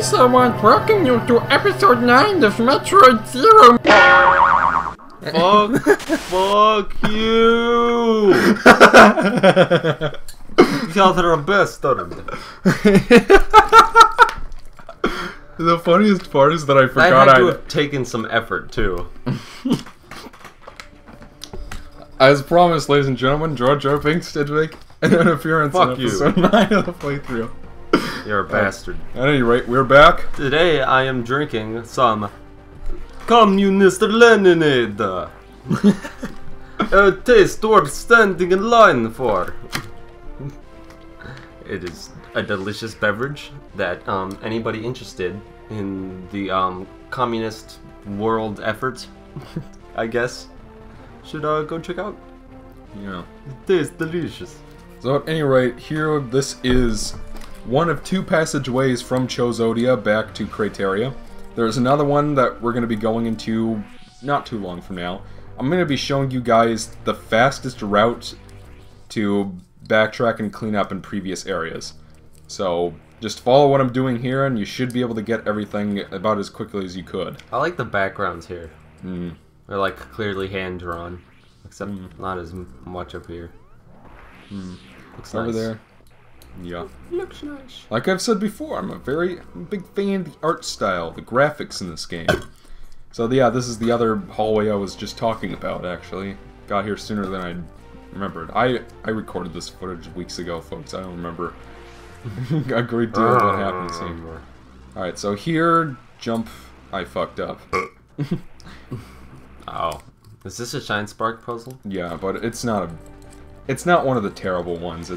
someone, welcome you to episode 9 of Metroid Zero. Fuck you! Y'all are the best, The funniest part is that I forgot I had to have taken some effort too. As promised, ladies and gentlemen, George R. Binks did make an appearance in episode 9 of the playthrough. You're a bastard. At any rate, we're back. Today I am drinking some Communist Leninade. A taste worth standing in line for. It is a delicious beverage that anybody interested in the communist world effort, I guess, should go check out. Yeah. It tastes delicious. So at any rate, here this is one of 2 passageways from Chozodia back to Crateria. There's another one that we're going to be going into not too long from now. I'm going to be showing you guys the fastest route to backtrack and clean up in previous areas. So just follow what I'm doing here and you should be able to get everything about as quickly as you could. I like the backgrounds here. They're like clearly hand-drawn, except not as much up here. Looks Over nice. there. Yeah. Looks nice. Like I've said before, I'm a big fan of the art style, the graphics in this game. So yeah, this is the other hallway I was just talking about, actually. Got here sooner than I remembered. I recorded this footage weeks ago, folks. I don't remember a great deal of what happens here. Alright, so here, jump, I fucked up. Oh. Is this a Shinespark puzzle? Yeah, but it's not one of the terrible ones.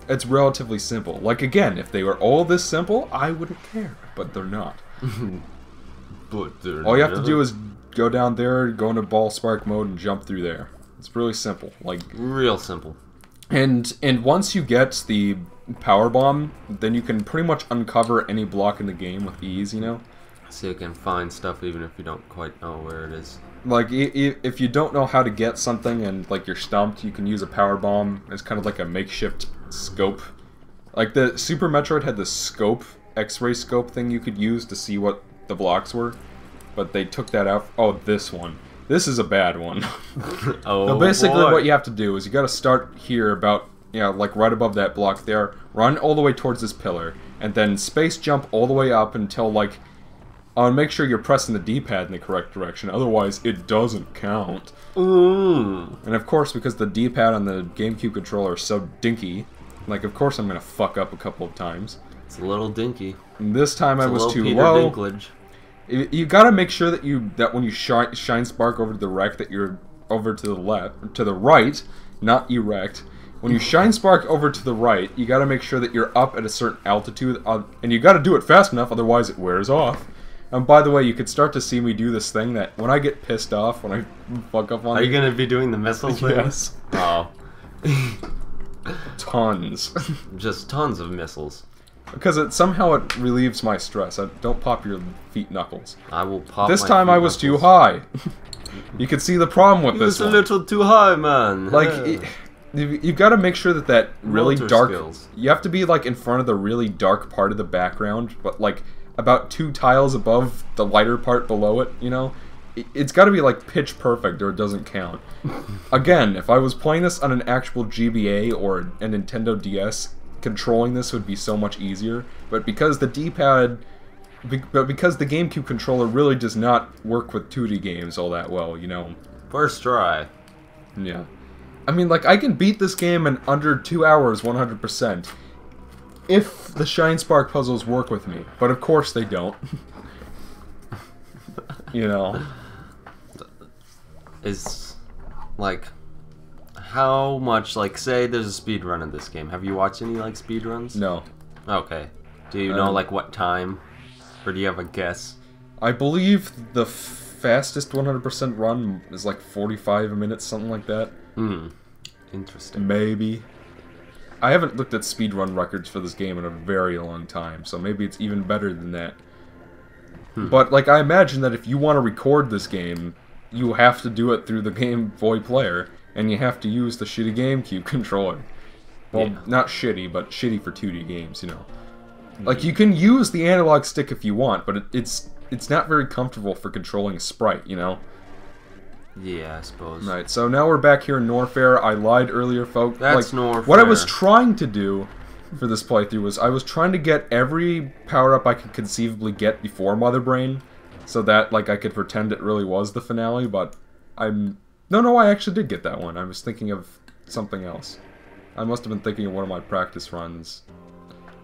It's relatively simple. Like, again, if they were all this simple, I wouldn't care. But they're not. All you have to do is go down there, go into ball spark mode, and jump through there. It's really simple. Like, real simple. And once you get the power bomb, then you can pretty much uncover any block in the game with ease, you know? So you can find stuff even if you don't quite know where it is. Like, if you don't know how to get something and, like, you're stumped, you can use a power bomb. It's kind of like a makeshift scope. Like, the Super Metroid had this scope, X-ray scope thing you could use to see what the blocks were. But they took that out. Oh, this one. This is a bad one. Oh, so basically boy. what you have to do is you gotta start here about, you know, like right above that block there, run all the way towards this pillar, and then space jump all the way up until, like, make sure you're pressing the D-pad in the correct direction, otherwise it doesn't count. And of course, because the D-pad on the GameCube controller is so dinky, like, of course I'm gonna fuck up a couple of times. It's a little dinky. And this time I was too Peter low. Dinklage. You gotta make sure that when you Shinespark over to the wreck, that you're over to the right, not erect. When you Shinespark over to the right, you gotta make sure that you're up at a certain altitude, and you gotta do it fast enough, otherwise it wears off. And by the way, you could start to see me do this thing that when I get pissed off, when I fuck up on Are you gonna be doing the missile thing? Yes. Oh. Tons. Just tons of missiles. Because somehow it relieves my stress. Don't pop your feet knuckles. I will pop This my time feet I was knuckles. too high. You can see the problem with this It's a one. little too high, man. Like, you've got to make sure that really Motor dark... skills. You have to be, like, in front of the really dark part of the background, but, like, about 2 tiles above the lighter part below it, you know? It's got to be, like, pitch perfect or it doesn't count. Again, if I was playing this on an actual GBA or a Nintendo DS, controlling this would be so much easier, but because the D-pad... because the GameCube controller really does not work with 2D games all that well, you know? First try. Yeah. I mean, like, I can beat this game in under 2 hours 100%. If the Shinespark puzzles work with me. But of course they don't. You know. Is, like, how much, like, say there's a speed run in this game. Have you watched any, like, speed runs? No. Okay. Do you know, like, what time? Or do you have a guess? I believe the fastest 100% run is like 45 minutes, something like that. Interesting. Maybe. I haven't looked at speedrun records for this game in a very long time, so maybe it's even better than that. But, like, I imagine that if you want to record this game, you have to do it through the Game Boy player, and you have to use the shitty GameCube controller. Well, not shitty, but shitty for 2D games, you know. Like, you can use the analog stick if you want, but it's not very comfortable for controlling a sprite, you know? Yeah, I suppose. Right, so now we're back here in Norfair. I lied earlier, folks. That's like, Norfair. What I was trying to do for this playthrough was I was trying to get every power-up I could conceivably get before Mother Brain, so that, like, I could pretend it really was the finale, but No, I actually did get that one. I was thinking of something else. I must have been thinking of one of my practice runs.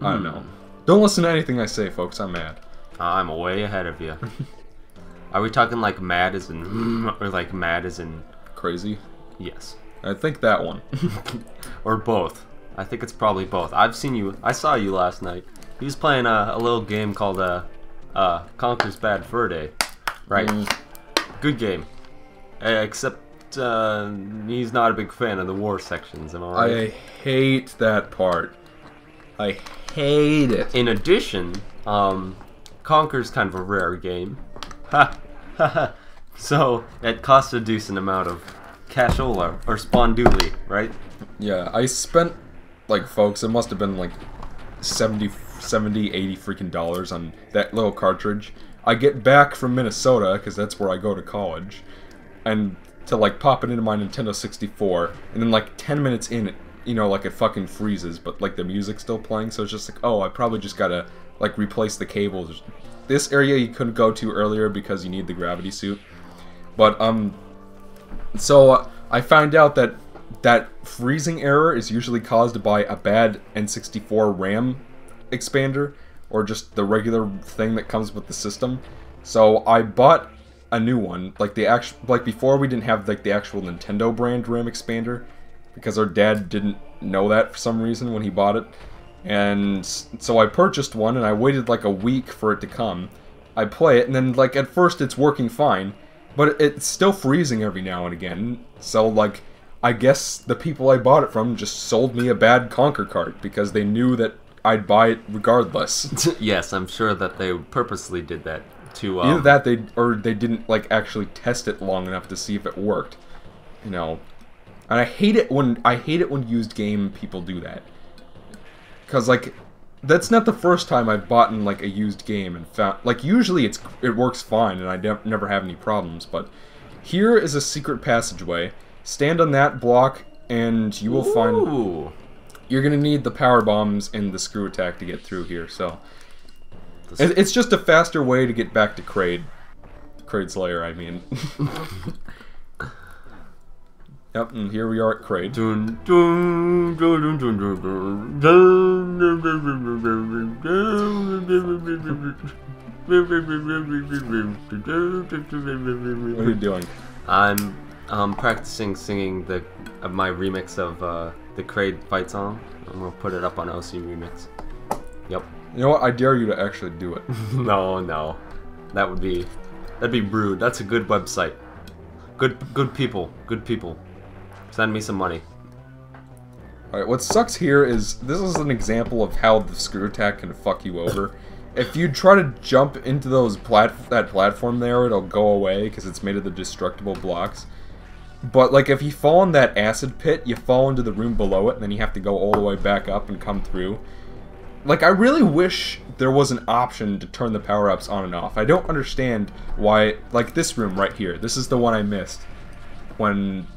I don't know. Don't listen to anything I say, folks. I'm mad. I'm way ahead of you. Are we talking like mad as in... or like mad as in... Crazy? Yes. I think that one. Or both. I think it's probably both. I've seen you... I saw you last night. He was playing a little game called Conker's Bad Fur Day. Right. Good game. Except he's not a big fan of the war sections, am I right? I hate that part. I hate it. In addition, Conker's kind of a rare game. Ha! Ha ha! So, it costs a decent amount of cashola, or sponduli, right? Yeah, I spent, like, folks, it must have been, like, 70, 80 freaking dollars on that little cartridge. I get back from Minnesota, because that's where I go to college, and to, like, pop it into my Nintendo 64, and then, like, 10 minutes in, it, you know, like, it fucking freezes, but, like, the music's still playing, so it's just like, oh, I probably just gotta, like, replace the cables. This area you couldn't go to earlier because you need the gravity suit. But, so, I found out that that freezing error is usually caused by a bad N64 RAM expander, or just the regular thing that comes with the system. So, I bought a new one, like the actual, like before we didn't have like the actual Nintendo brand RAM expander, because our dad didn't know that for some reason when he bought it. And so I purchased one, and I waited like a week for it to come. I play it, and then like at first it's working fine, but it's still freezing every now and again. So like, I guess the people I bought it from just sold me a bad Conker cart because they knew that I'd buy it regardless. Yes, I'm sure that they purposely did that to either that they didn't like actually test it long enough to see if it worked, you know. And I hate it when used game people do that. Cause like, that's not the first time I've bought in like a used game and found, like, usually it works fine and I never have any problems, but here is a secret passageway. Stand on that block and you will find you're gonna need the power bombs and the screw attack to get through here, so it's just a faster way to get back to Kraid's lair, I mean. Yep, and here we are at Kraid. What are you doing? I'm practicing singing my remix of the Kraid fight song. I'm gonna put it up on OC Remix. Yep. You know what? I dare you to actually do it. No. That'd be rude. That's a good website. Good people. Send me some money. Alright, what sucks here is, this is an example of how the screw attack can fuck you over. If you try to jump into those that platform there, it'll go away because it's made of the destructible blocks. But like, if you fall in that acid pit, you fall into the room below it, and then you have to go all the way back up and come through. Like, I really wish there was an option to turn the power-ups on and off. I don't understand why, like this room right here, this is the one I missed. When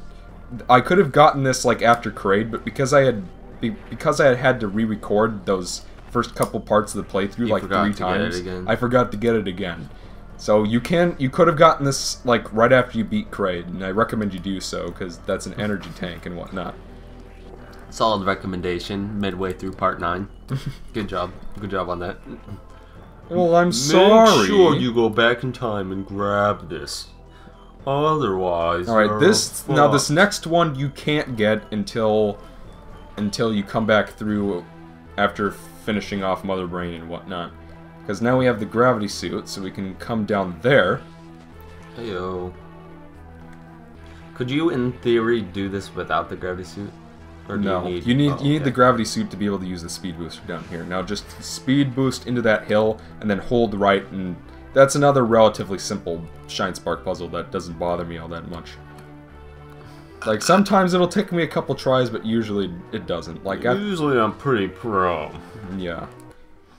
I could have gotten this like after Kraid, but because I had to re-record those first couple parts of the playthrough like 3 times, I forgot to get it again. So you could have gotten this like right after you beat Kraid, and I recommend you do so because that's an energy tank and whatnot. Solid recommendation midway through part 9. Good job on that. Well, I'm sorry. Make sure you go back in time and grab this. Otherwise, all right. This next one you can't get until you come back through after finishing off Mother Brain and whatnot. Because now we have the gravity suit, so we can come down there. Heyo. Could you, in theory, do this without the gravity suit? Or do no, you need the gravity suit to be able to use the speed booster down here. Now just speed boost into that hill, and then hold right, and that's another relatively simple Shinespark puzzle that doesn't bother me all that much. Like, sometimes it'll take me a couple tries, but usually it doesn't. Like, usually I'm pretty pro. Yeah.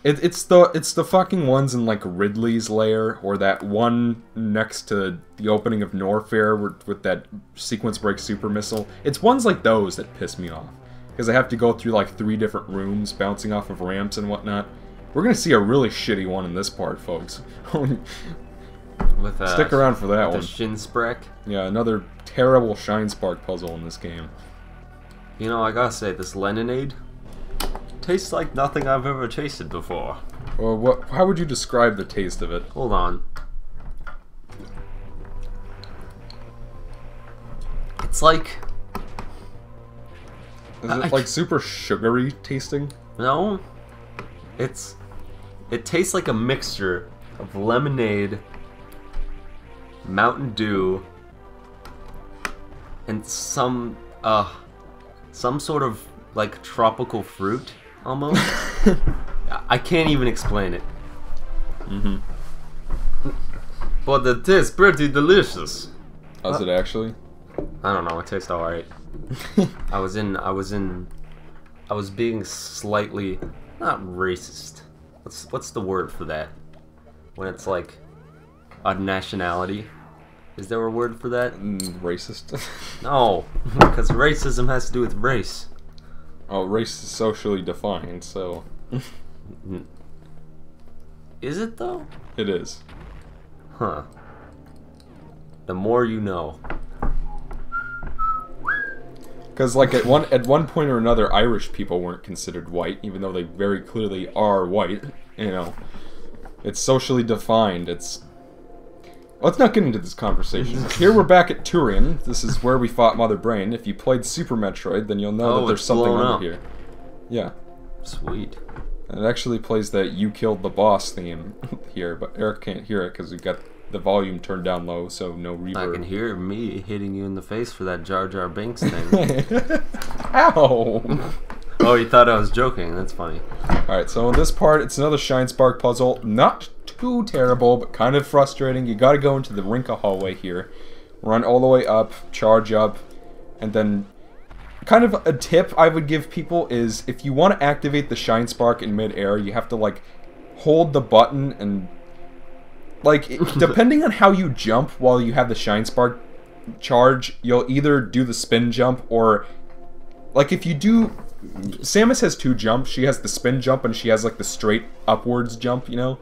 It's the fucking ones in like Ridley's lair, or that one next to the opening of Norfair with that sequence break super missile. It's ones like those that piss me off, because I have to go through like 3 different rooms, bouncing off of ramps and whatnot. We're gonna see a really shitty one in this part, folks. Stick around for that one. The Shinespark. Yeah, another terrible Shinespark puzzle in this game. You know, I gotta say, this lemonade tastes like nothing I've ever tasted before. Well, how would you describe the taste of it? Hold on. It's like... Is it like super sugary tasting? No. It tastes like a mixture of lemonade, Mountain Dew, and some sort of like tropical fruit almost. I can't even explain it. But it tastes pretty delicious. How's it actually? I don't know, it tastes alright. I was being slightly not racist. What's the word for that? When it's like a nationality? Is there a word for that? Racist? No, because racism has to do with race. Oh, race is socially defined, so... Is it though? It is. Huh. The more you know. Because, like, at one point or another, Irish people weren't considered white, even though they very clearly are white, you know. It's socially defined, it's... Let's not get into this conversation. Here we're back at Turian. This is where we fought Mother Brain. If you played Super Metroid, then you'll know that there's something under here. Yeah. Sweet. And it actually plays that You Killed the Boss theme here, but Eric can't hear it because we've got the volume turned down low, so no reverb. I can hear me hitting you in the face for that Jar Jar Binks thing. Ow! Oh, you thought I was joking. That's funny. Alright, so in this part, it's another Shinespark puzzle. Not too terrible, but kind of frustrating. You gotta go into the Rinka hallway here. Run all the way up, charge up, and then... Kind of a tip I would give people is, if you want to activate the Shinespark in mid-air, you have to, like, hold the button and... Like, depending on how you jump while you have the Shinespark charge, you'll either do the spin jump or... Like, if you do... Samus has 2 jumps. She has the spin jump and she has, like, the straight upwards jump, you know?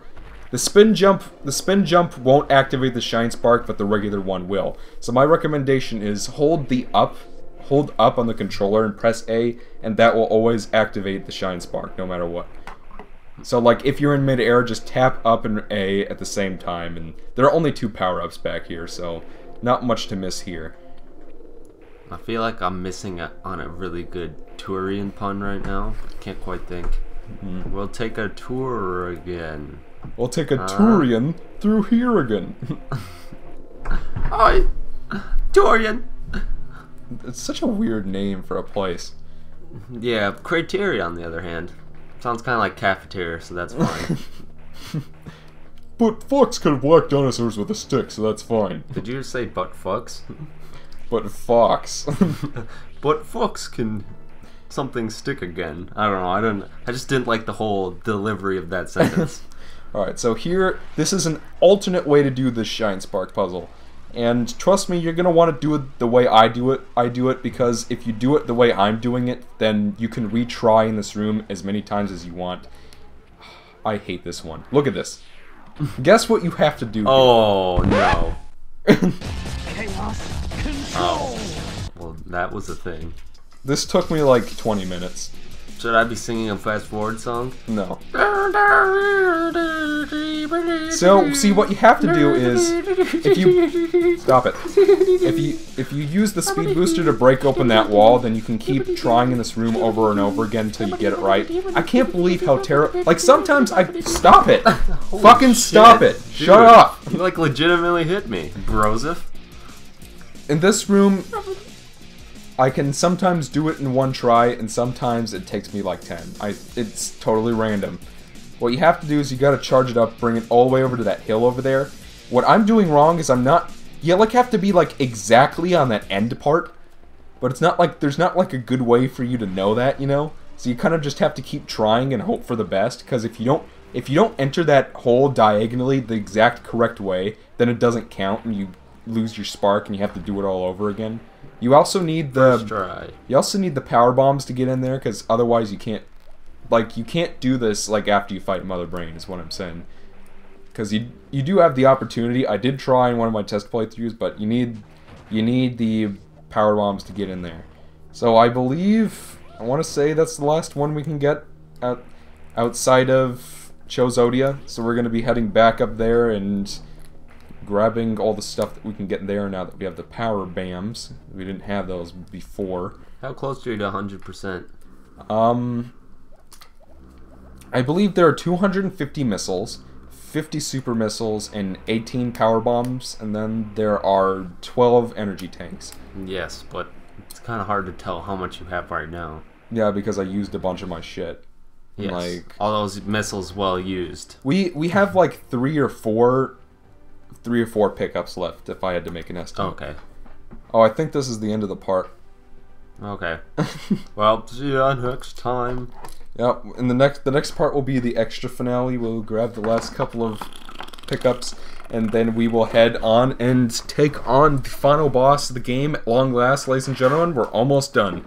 The spin jump won't activate the Shinespark, but the regular one will. So my recommendation is hold up on the controller and press A, and that will always activate the Shinespark, no matter what. So, like, if you're in mid-air, just tap up and A at the same time, and there are only 2 power-ups back here, so not much to miss here. I feel like I'm missing on a really good Turian pun right now. Can't quite think. We'll take a tour again. We'll take a Turian through here again. Hi, Turian. It's such a weird name for a place. Yeah, Criteria, on the other hand. Sounds kind of like cafeteria, so that's fine. But Fox could have whacked dinosaurs with a stick, so that's fine. Did you say butt fucks? But Fox. But Fox can something stick again. I don't know. I just didn't like the whole delivery of that sentence. Alright, so here, this is an alternate way to do this Shinespark puzzle. And trust me, you're going to want to do it the way I do it, because if you do it the way I'm doing it, then you can retry in this room as many times as you want. I hate this one. Look at this. Guess what you have to do here? Oh, no. Chaos control. Oh. Well, that was a thing. This took me like 20 minutes. Should I be singing a fast forward song? No. So, see, what you have to do is, if you... Stop it. If you use the speed booster to break open that wall, then you can keep trying in this room over and over again until you get it right. I can't believe how terrible... Like, sometimes I... Stop it! Fucking stop it! Dude, Shut up! You, like, legitimately hit me, Broseph. In this room... I can sometimes do it in one try, and sometimes it takes me like 10. It's totally random. What you have to do is you gotta charge it up, bring it all the way over to that hill over there. What I'm doing wrong is I'm not... You like have to be like exactly on that end part, but it's not like... There's not like a good way for you to know that, you know? So you kind of just have to keep trying and hope for the best, because if you don't if you don't enter that hole diagonally the exact correct way, then it doesn't count and you lose your spark and you have to do it all over again. You also need the power bombs to get in there, because otherwise you can't, like, you can't do this like after you fight Mother Brain is what I'm saying. Because you do have the opportunity. I did try in one of my test playthroughs, but you need the power bombs to get in there. So I believe, I want to say that's the last one we can get outside of Chozodia. So we're going to be heading back up there and grabbing all the stuff that we can get there now that we have the power BAMs. We didn't have those before. How close are you to 100%? I believe there are 250 missiles, 50 super missiles, and 18 power bombs, and then there are 12 energy tanks. Yes, but it's kind of hard to tell how much you have right now. Yeah, because I used a bunch of my shit. Yes, like, all those missiles well used. We have like three or four pickups left if I had to make an estimate. Okay. Oh, I think this is the end of the part. Okay. Well, see ya next time. Yep, and the next part will be the extra finale. We'll grab the last couple of pickups, and then we will head on and take on the final boss of the game. At long last, ladies and gentlemen, we're almost done.